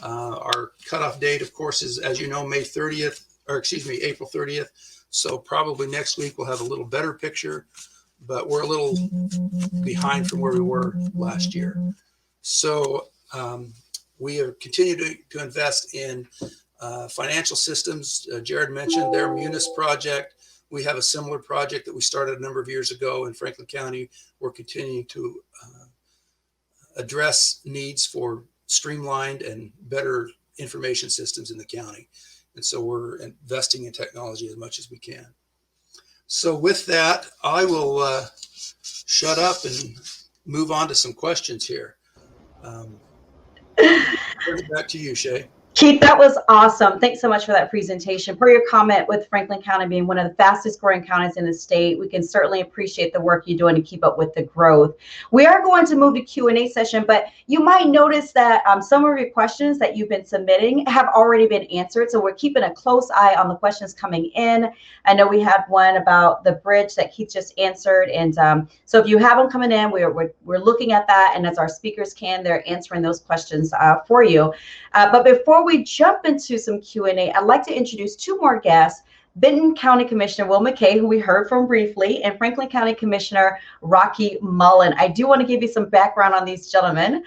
Our cutoff date, of course, is, as you know, April 30th. So probably next week we'll have a little better picture, but we're a little behind from where we were last year. So we have continued to invest in financial systems. Jerrod mentioned their Munis project. We have a similar project that we started a number of years ago in Franklin County. We're continuing to address needs for streamlined and better information systems in the county. And so we're investing in technology as much as we can. So with that, I will shut up and move on to some questions here. Turn it back to you, Shay. Keith, that was awesome. Thanks so much for that presentation. Per your comment with Franklin County being one of the fastest growing counties in the state, we can certainly appreciate the work you're doing to keep up with the growth. We are going to move to Q&A session, but you might notice that some of your questions that you've been submitting have already been answered. So we're keeping a close eye on the questions coming in. I know we had one about the bridge that Keith just answered. And so if you have them coming in, we're looking at that. And as our speakers can, they're answering those questions for you. But before we jump into some Q&A, I'd like to introduce two more guests, Benton County Commissioner Will McKay, who we heard from briefly, and Franklin County Commissioner Rocky Mullen. I do want to give you some background on these gentlemen.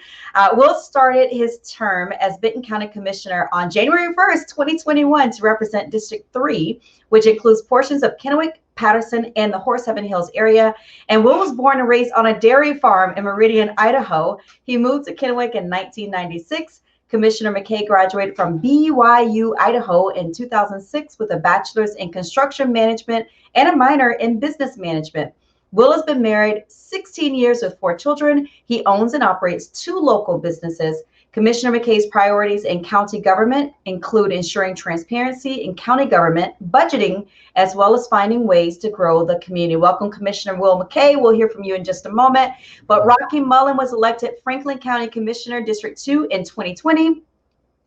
Will started his term as Benton County Commissioner on January 1st, 2021 to represent District 3, which includes portions of Kennewick, Patterson, and the Horse Heaven Hills area. And Will was born and raised on a dairy farm in Meridian, Idaho. He moved to Kennewick in 1996. Commissioner McKay graduated from BYU, Idaho in 2006 with a bachelor's in construction management and a minor in business management. Will has been married 16 years with 4 children. He owns and operates 2 local businesses. Commissioner McKay's priorities in county government include ensuring transparency in county government, budgeting, as well as finding ways to grow the community. Welcome, Commissioner Will McKay. We'll hear from you in just a moment. But Rocky Mullen was elected Franklin County Commissioner, District 2 in 2020.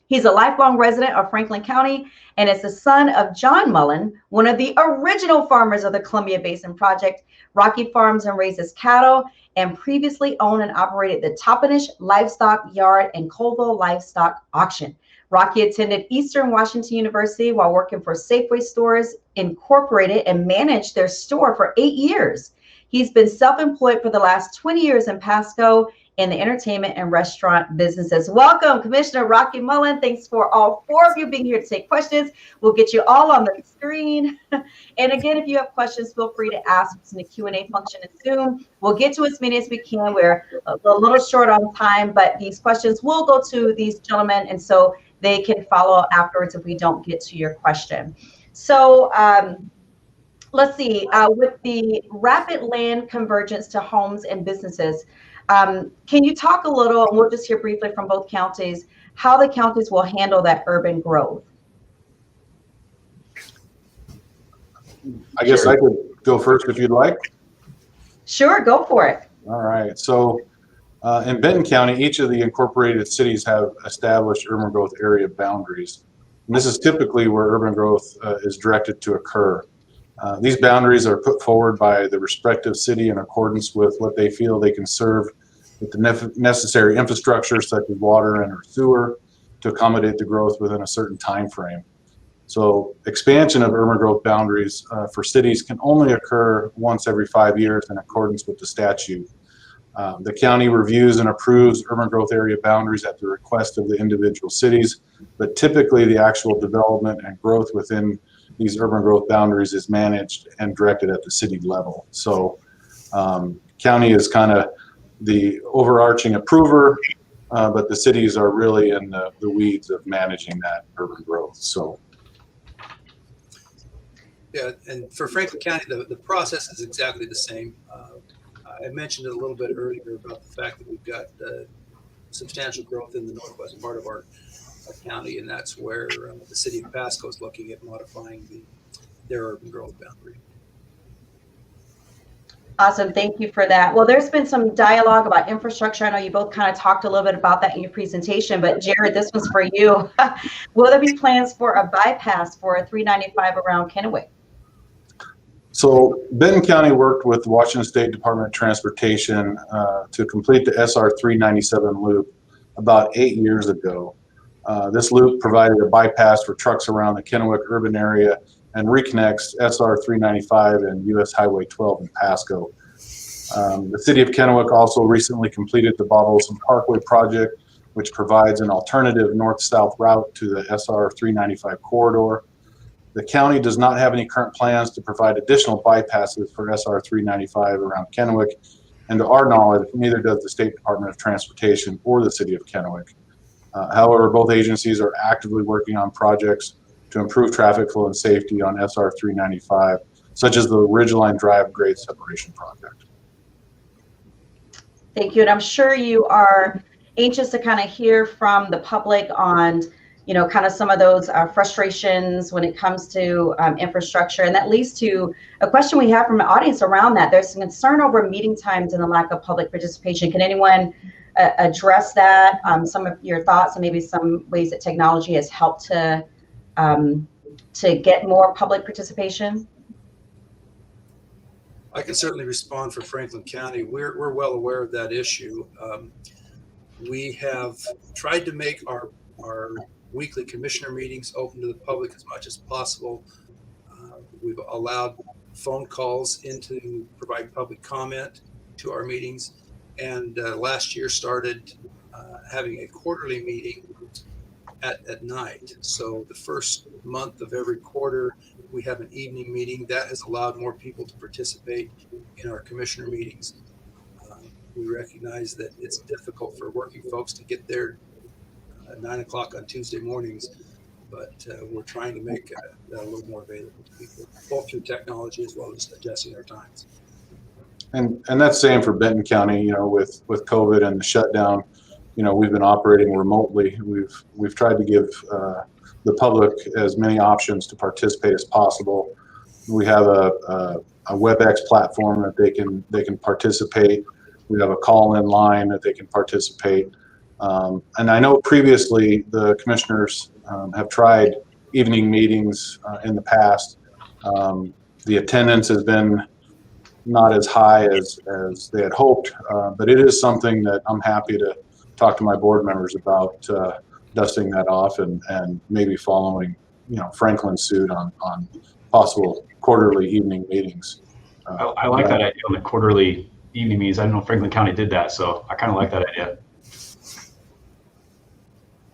He's a lifelong resident of Franklin County and is the son of John Mullen, one of the original farmers of the Columbia Basin Project. Rocky farms and raises cattle and previously owned and operated the Toppenish Livestock Yard and Colville Livestock Auction. Rocky attended Eastern Washington University while working for Safeway Stores Incorporated and managed their store for 8 years. He's been self-employed for the last 20 years in Pasco in the entertainment and restaurant businesses. Welcome, Commissioner Rocky Mullen. Thanks for all 4 of you being here to take questions. We'll get you all on the screen. And again, if you have questions, feel free to ask in the Q&A function in Zoom. We'll get to as many as we can. We're a little short on time, but these questions will go to these gentlemen, and so they can follow up afterwards if we don't get to your question. So let's see, with the rapid land convergence to homes and businesses, can you talk a little, and we'll just hear briefly from both counties, how the counties will handle that urban growth? I guess I could go first if you'd like. Sure, go for it. All right. So in Benton County, each of the incorporated cities have established urban growth area boundaries. And this is typically where urban growth is directed to occur. These boundaries are put forward by the respective city in accordance with what they feel they can serve with the necessary infrastructure such as water and or sewer to accommodate the growth within a certain time frame. So expansion of urban growth boundaries for cities can only occur once every 5 years in accordance with the statute. The county reviews and approves urban growth area boundaries at the request of the individual cities, but typically the actual development and growth within these urban growth boundaries is managed and directed at the city level. So county is kind of the overarching approver, but the cities are really in the weeds of managing that urban growth. So. Yeah, and for Franklin County, the process is exactly the same. I mentioned it a little bit earlier about the fact that we've got substantial growth in the northwest part of our county, and that's where the city of Pasco is looking at modifying their urban growth boundary. Awesome. Thank you for that. Well, there's been some dialogue about infrastructure. I know you both kind of talked a little bit about that in your presentation, but Jerrod, this was for you. Will there be plans for a bypass for a 395 around Kennewick? So Benton County worked with the Washington State Department of Transportation to complete the SR 397 loop about 8 years ago. This loop provided a bypass for trucks around the Kennewick urban area and reconnects SR 395 and US Highway 12 in Pasco. The city of Kennewick also recently completed the Bottles and Parkway project, which provides an alternative north-south route to the SR 395 corridor. The county does not have any current plans to provide additional bypasses for SR 395 around Kennewick, and to our knowledge, neither does the State Department of Transportation or the city of Kennewick. However, both agencies are actively working on projects to improve traffic flow and safety on SR 395, such as the Ridgeline Drive grade separation project. Thank you. And I'm sure you are anxious to kind of hear from the public on, you know, kind of some of those frustrations when it comes to infrastructure. And that leads to a question we have from the audience around that. There's some concern over meeting times and the lack of public participation. Can anyone address that? Some of your thoughts and maybe some ways that technology has helped to get more public participation? I can certainly respond for Franklin County. We're well aware of that issue. We have tried to make our weekly commissioner meetings open to the public as much as possible. We've allowed phone calls in to provide public comment to our meetings, and last year started having a quarterly meeting at night. So the first month of every quarter, we have an evening meeting. That has allowed more people to participate in our commissioner meetings. We recognize that it's difficult for working folks to get there at 9 o'clock on Tuesday mornings, but we're trying to make that a little more available to people, both through technology as well as adjusting our times. And that's same for Benton County. You know, with COVID and the shutdown, you know, we've been operating remotely. We've tried to give the public as many options to participate as possible. We have a WebEx platform that they can participate. We have a call-in line that they can participate. And I know previously the commissioners have tried evening meetings in the past. The attendance has been not as high as they had hoped, but it is something that I'm happy to talk to my board members about, dusting that off and maybe following, you know, Franklin's suit on possible quarterly evening meetings. I like that idea on the quarterly evening meetings. I didn't know Franklin County did that, so I kind of like that idea.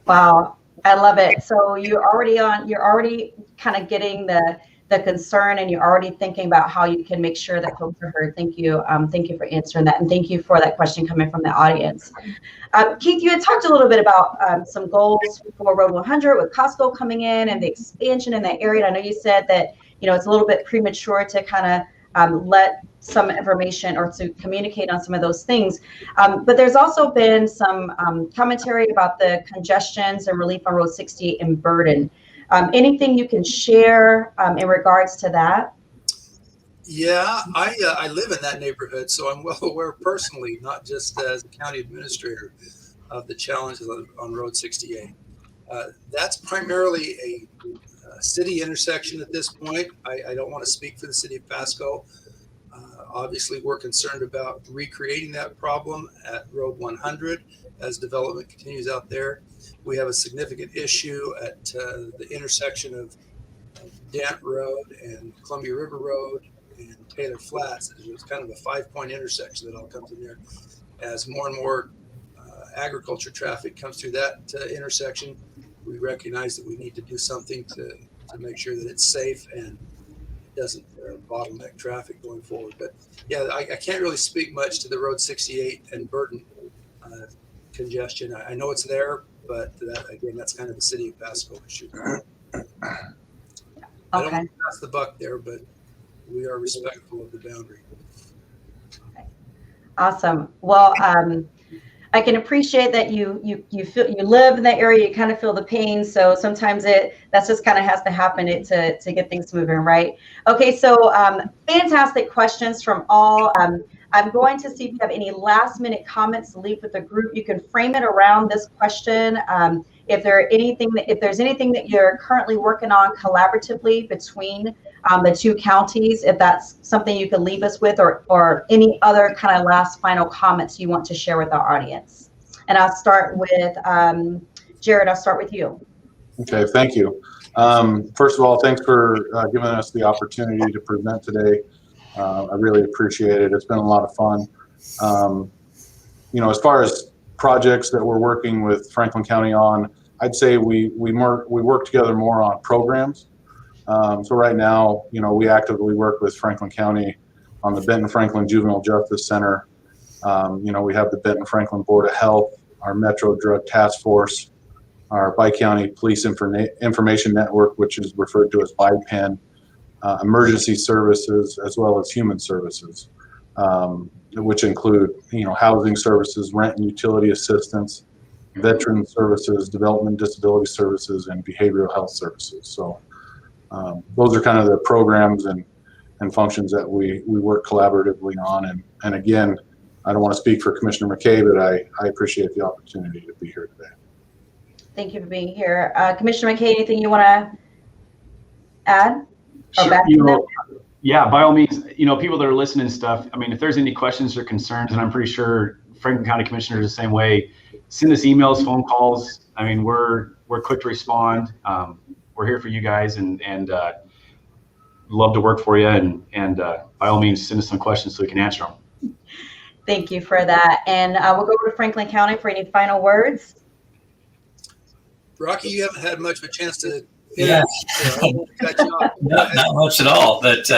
Wow, I love it. So you're already kind of getting the concern, and you're already thinking about how you can make sure that folks are heard. Thank you for answering that, and thank you for that question coming from the audience. Keith, you had talked a little bit about some goals for Road 100 with Costco coming in and the expansion in that area. And I know you said that, you know, it's a little bit premature to kind of let some information or to communicate on some of those things. But there's also been some commentary about the congestions and relief on Road 68 in Benton. Anything you can share in regards to that? Yeah, I live in that neighborhood, so I'm well aware personally, not just as a county administrator, of the challenges on Road 68. That's primarily a city intersection at this point. I don't want to speak for the city of Pasco. Obviously, we're concerned about recreating that problem at Road 100 as development continues out there. We have a significant issue at the intersection of Dant Road and Columbia River Road and Taylor Flats. It's kind of a 5-point intersection that all comes in there. As more and more agriculture traffic comes through that intersection, we recognize that we need to do something to make sure that it's safe and doesn't bottleneck traffic going forward. But yeah, I can't really speak much to the Road 68 and Benton congestion. I know it's there, but again, that's kind of the city of Pasco issue. I don't want to pass the buck there, but we are respectful of the boundary. Awesome. Well, I can appreciate that you feel, you live in that area, you kind of feel the pain. So sometimes that's just kind of has to happen to get things moving, right? Okay, so fantastic questions from all. I'm going to see if you have any last minute comments to leave with the group. You can frame it around this question. If there's anything that you're currently working on collaboratively between the two counties, if that's something you could leave us with, or any other kind of last final comments you want to share with our audience. And I'll start with Jerrod. I'll start with you. Okay, thank you. First of all, thanks for giving us the opportunity to present today. I really appreciate it. It's been a lot of fun. As far as projects that we're working with Franklin County on, I'd say we work together more on programs. So right now, we actively work with Franklin County on the Benton Franklin Juvenile Justice Center. We have the Benton Franklin Board of Health, our Metro Drug Task Force, our Bi-County Police Information Network, which is referred to as BIPEN, emergency services, as well as human services, which include, housing services, rent and utility assistance, veteran services, development disability services, and behavioral health services. So those are kind of the programs and functions that we work collaboratively on. And again, I don't want to speak for Commissioner McKay, but I appreciate the opportunity to be here today. Thank you for being here. Commissioner McKay, anything you want to add? Sure, yeah, by all means, people that are listening and stuff, I mean, if there's any questions or concerns, and I'm pretty sure Franklin County Commissioners the same way, send us emails, phone calls. I mean, we're quick to respond. We're here for you guys, and love to work for you. And by all means, send us some questions so we can answer them. Thank you for that. And we'll go over to Franklin County for any final words. Rocky, you haven't had much of a chance to. Yeah, not much at all. But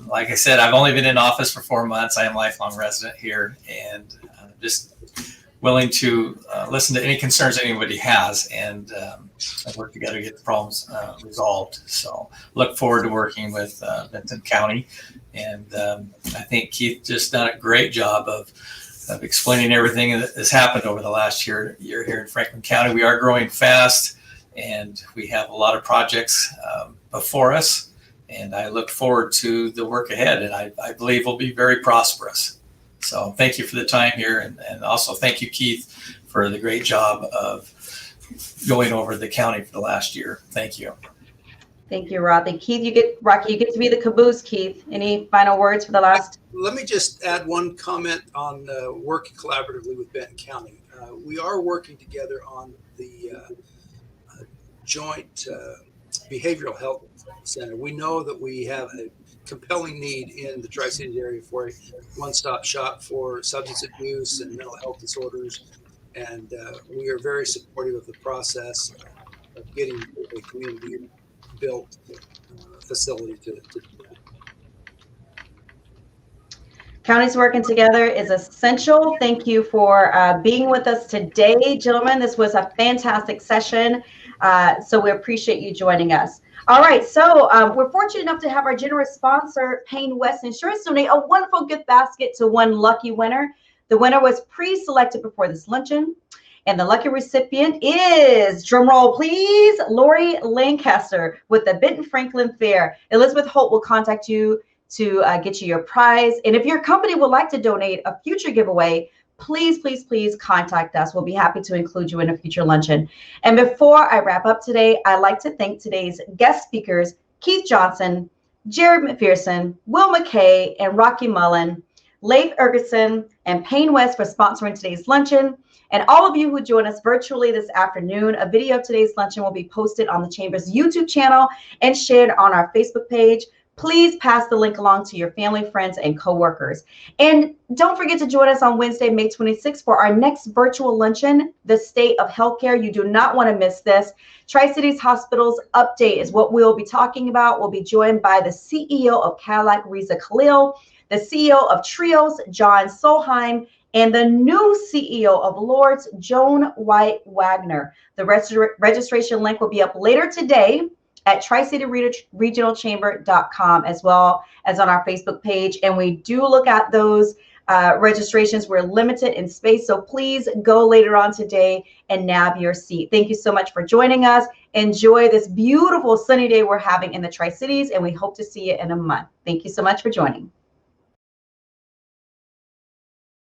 like I said, I've only been in office for 4 months. I am a lifelong resident here, and just willing to listen to any concerns anybody has, and work together to get the problems resolved. So look forward to working with Benton County, and I think Keith just done a great job of explaining everything that has happened over the last year here in Franklin County. We are growing fast, and we have a lot of projects before us, and I look forward to the work ahead, and I believe we'll be very prosperous. So thank you for the time here, and also thank you, Keith, for the great job of going over the county for the last year. Thank you. Thank you, Rocky. Keith, you get to be the caboose, Keith. Any final words for the last? Let me just add one comment on working collaboratively with Benton County. We are working together on the joint behavioral health center. We know that we have a compelling need in the Tri-Cities area for a one-stop shop for substance abuse and mental health disorders, and we are very supportive of the process of getting a community-built facility to do that. Counties working together is essential. Thank you for being with us today, gentlemen. This was a fantastic session. So we appreciate you joining us. All right, so we're fortunate enough to have our generous sponsor, Payne West Insurance, donate a wonderful gift basket to one lucky winner. The winner was pre-selected before this luncheon, and the lucky recipient is, drumroll please, Lori Lancaster with the Benton Franklin Fair. Elizabeth Holt will contact you to get you your prize. And if your company would like to donate a future giveaway, please, please, please contact us. We'll be happy to include you in a future luncheon. And before I wrap up today, I'd like to thank today's guest speakers, Keith Johnson, Jerrod MacPherson, Will McKay, and Rocky Mullen, Leif Ergeson, and Payne West for sponsoring today's luncheon. And all of you who join us virtually this afternoon, a video of today's luncheon will be posted on the Chamber's YouTube channel and shared on our Facebook page. Please pass the link along to your family, friends, and coworkers. And don't forget to join us on Wednesday, May 26th for our next virtual luncheon, The State of Healthcare. You do not want to miss this. Tri-Cities Hospitals Update is what we'll be talking about. We'll be joined by the CEO of Cadillac, Riza Khalil, the CEO of Trios, John Solheim, and the new CEO of Lords, Joan White Wagner. The registration link will be up later today at tricityregionalchamber.com, as well as on our Facebook page. And we do look at those registrations. We're limited in space, so please go later on today and nab your seat. Thank you so much for joining us. Enjoy this beautiful sunny day we're having in the Tri-Cities, and we hope to see you in a month. Thank you so much for joining.